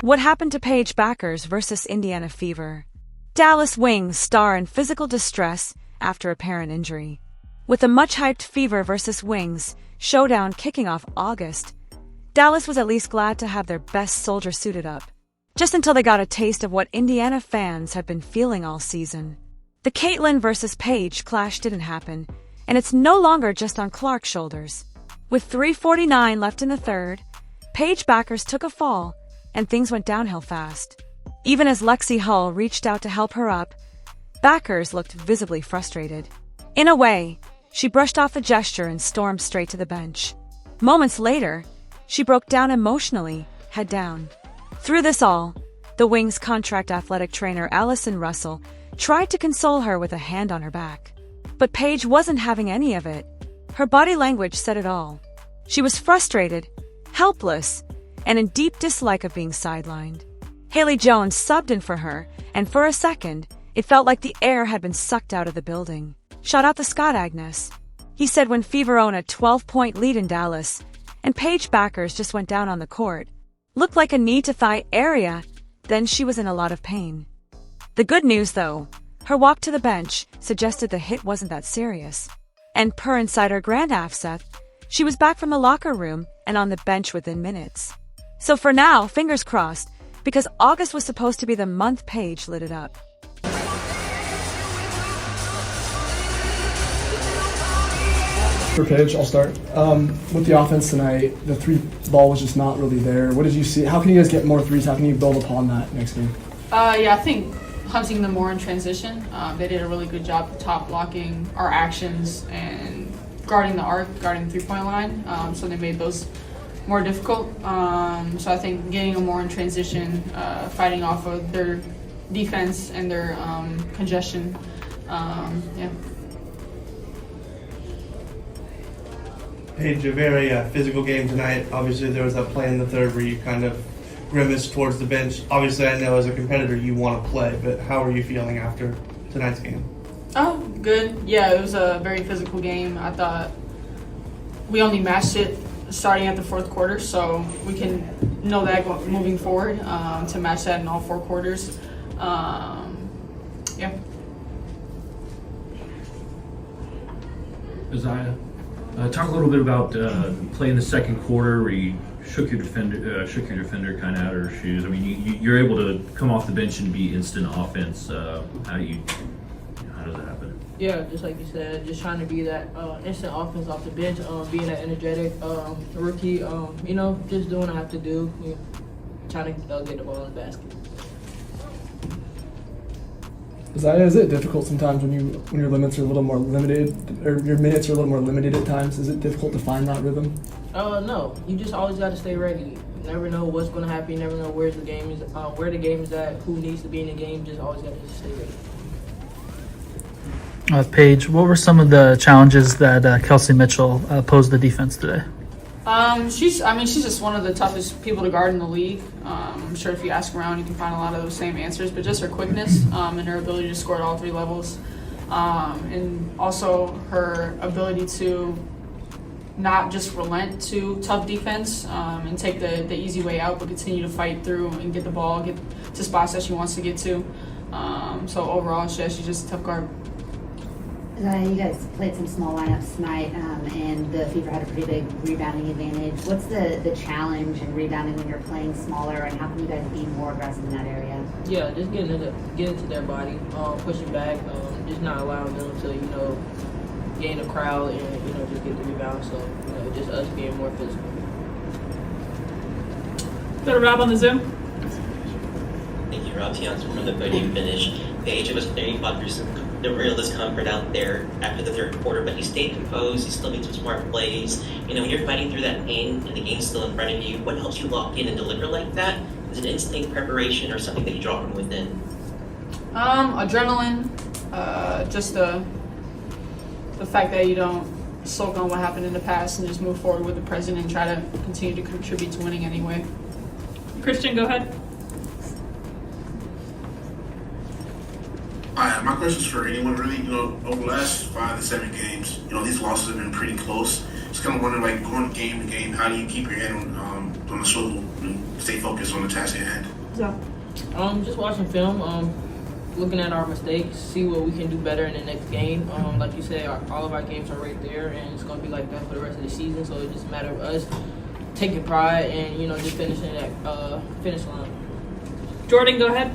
What happened to Paige Bueckers versus Indiana Fever? Dallas Wings star in physical distress after apparent injury. With a much-hyped Fever versus Wings showdown kicking off August, Dallas was at least glad to have their best soldier suited up, just until they got a taste of what Indiana fans have been feeling all season. The Caitlin versus Paige clash didn't happen, and it's no longer just on Clark's shoulders. With 3:49 left in the third, Paige Bueckers took a fall, and things went downhill fast. Even as Lexie Hull reached out to help her up, Bueckers looked visibly frustrated. In a way, she brushed off the gesture and stormed straight to the bench. Moments later, she broke down emotionally, head down. Through this all, the Wings' contract athletic trainer Allison Russell tried to console her with a hand on her back. But Paige wasn't having any of it. Her body language said it all. She was frustrated, helpless, and in deep dislike of being sidelined. Haley Jones subbed in for her, and for a second, it felt like the air had been sucked out of the building. Shout out to Scott Agnes. He said when Fever owned a 12-point lead in Dallas, and Paige Bueckers just went down on the court, looked like a knee-to-thigh area, then she was in a lot of pain. The good news, though, her walk to the bench suggested the hit wasn't that serious. And per insider Grant Afseth, she was back from the locker room and on the bench within minutes. So for now, fingers crossed, because August was supposed to be the month Paige lit it up. For Paige, I'll start. With the offense tonight, the three ball was just not really there. What did you see? How can you guys get more threes? How can you build upon that next game? I think hunting them more in transition. They did a really good job of top blocking our actions and guarding the arc, guarding the three-point line. So they made those more difficult. So I think getting them more in transition, fighting off of their defense and their congestion. Paige, a very physical game tonight. Obviously, there was that play in the third where you kind of grimaced towards the bench. Obviously, I know as a competitor you want to play, but how are you feeling after tonight's game? Oh, good. Yeah, it was a very physical game. I thought we only matched it starting at the fourth quarter, so we can know that moving forward to match that in all four quarters. Isaiah, talk a little bit about playing the second quarter where you shook your defender kind of out of her shoes. I mean, you're able to come off the bench and be instant offense. How does that happen? Yeah, just like you said, just trying to be that instant offense off the bench, being that energetic rookie, just doing what I have to do, trying to get the ball in the basket. Isaiah, is it difficult sometimes when your limits are a little more limited, or your minutes are a little more limited at times? Is it difficult to find that rhythm? No, you just always got to stay ready. You never know what's going to happen. You never know where the game is at, who needs to be in the game. Just always got to stay ready. Paige, what were some of the challenges that Kelsey Mitchell posed the defense today? She's just one of the toughest people to guard in the league. I'm sure if you ask around, you can find a lot of those same answers, but just her quickness and her ability to score at all three levels. And also her ability to not just relent to tough defense and take the easy way out, but continue to fight through and get the ball, get to spots that she wants to get to. So overall, she's just a tough guard. You guys played some small lineups tonight, and the Fever had a pretty big rebounding advantage. What's the challenge in rebounding when you're playing smaller, and how can you guys be more aggressive in that area? Yeah, just get into their body, pushing back, just not allowing them to, gain a crowd and, just get the rebound. So, just us being more physical. Got a Rob on the Zoom. Thank you, Rob Tianz from the podium finish. Paige, it was clear there's the real discomfort out there after the third quarter, but you stayed composed, you still made some smart plays. When you're fighting through that pain and the game's still in front of you, what helps you lock in and deliver like that? Is it instinct, preparation, or something that you draw from within? Adrenaline, just the fact that you don't soak on what happened in the past and just move forward with the present and try to continue to contribute to winning anyway. Christian, go ahead. My question is for anyone really. Over the last 5 to 7 games, these losses have been pretty close. Just kind of wondering, going game to game, how do you keep your head on the swivel and stay focused on the task at hand? So, Just watching film, looking at our mistakes, see what we can do better in the next game. Like you said, all of our games are right there, and it's going to be like that for the rest of the season. So it's just a matter of us taking pride and, just finishing that finish line. Jordan, go ahead.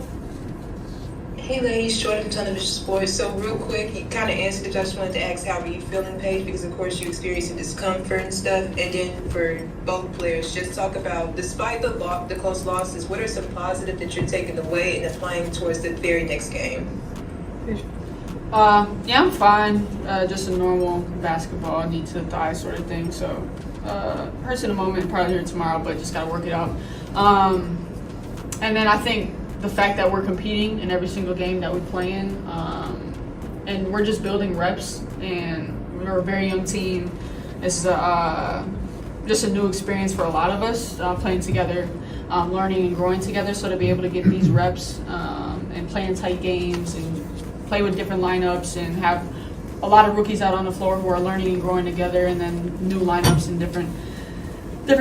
Hey ladies, Jordan from Television Sports. So real quick, you kind of answered it. I just wanted to ask, how are you feeling, Paige? Because of course you experiencing discomfort and stuff. And then for both players, just talk about, despite the close losses, what are some positive that you're taking away and applying towards the very next game? Yeah, I'm fine. Just a normal basketball, knee to thigh sort of thing. So hurts in a moment, probably here tomorrow, but just gotta work it out. And then I think the fact that we're competing in every single game that we play in, and we're just building reps, and we're a very young team. This is just a new experience for a lot of us, playing together, learning and growing together. So to be able to get these reps and play in tight games and play with different lineups and have a lot of rookies out on the floor who are learning and growing together, and then new lineups and different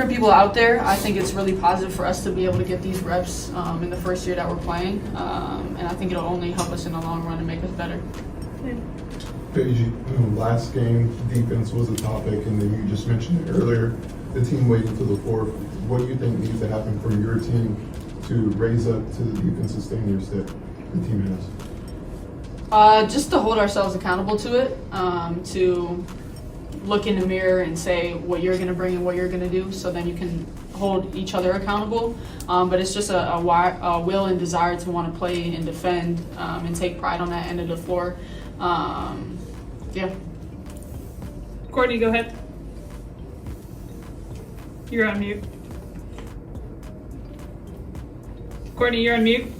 people out there, I think it's really positive for us to be able to get these reps in the first year that we're playing, and I think it'll only help us in the long run and make us better. Paige, last game, defense was a topic, and then you just mentioned it earlier, the team waiting to the fourth. What do you think needs to happen from your team to raise up to the defensive standards that the team has? Just to hold ourselves accountable to it, to look in the mirror and say what you're going to bring and what you're going to do, so then you can hold each other accountable. But it's just a will and desire to want to play and defend and take pride on that end of the floor. Yeah. Courtney, go ahead. You're on mute. Courtney, you're on mute.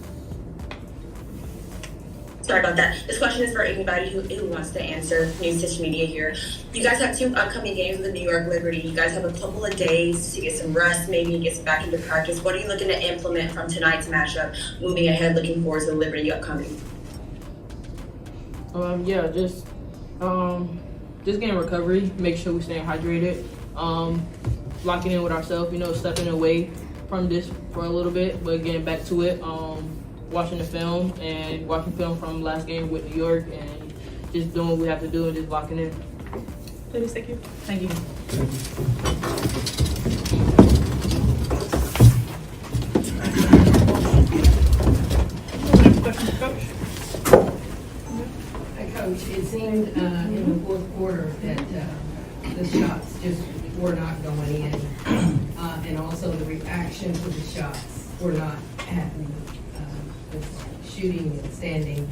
Sorry about that. This question is for anybody who wants to answer. News Stitch Media here. You guys have 2 upcoming games with the New York Liberty. You guys have a couple of days to get some rest, maybe get back into practice. What are you looking to implement from tonight's matchup, moving ahead, looking forward to the Liberty upcoming? Just getting recovery, make sure we stay hydrated, locking in with ourselves, stepping away from this for a little bit, but getting back to it, watching film from last game with New York, and just doing what we have to do and just locking in. Ladies, thank you. Thank you. Next question, Coach. Coach, it seemed in the fourth quarter that the shots just were not going in, and also the reaction to the shots were not happening. The shooting and standing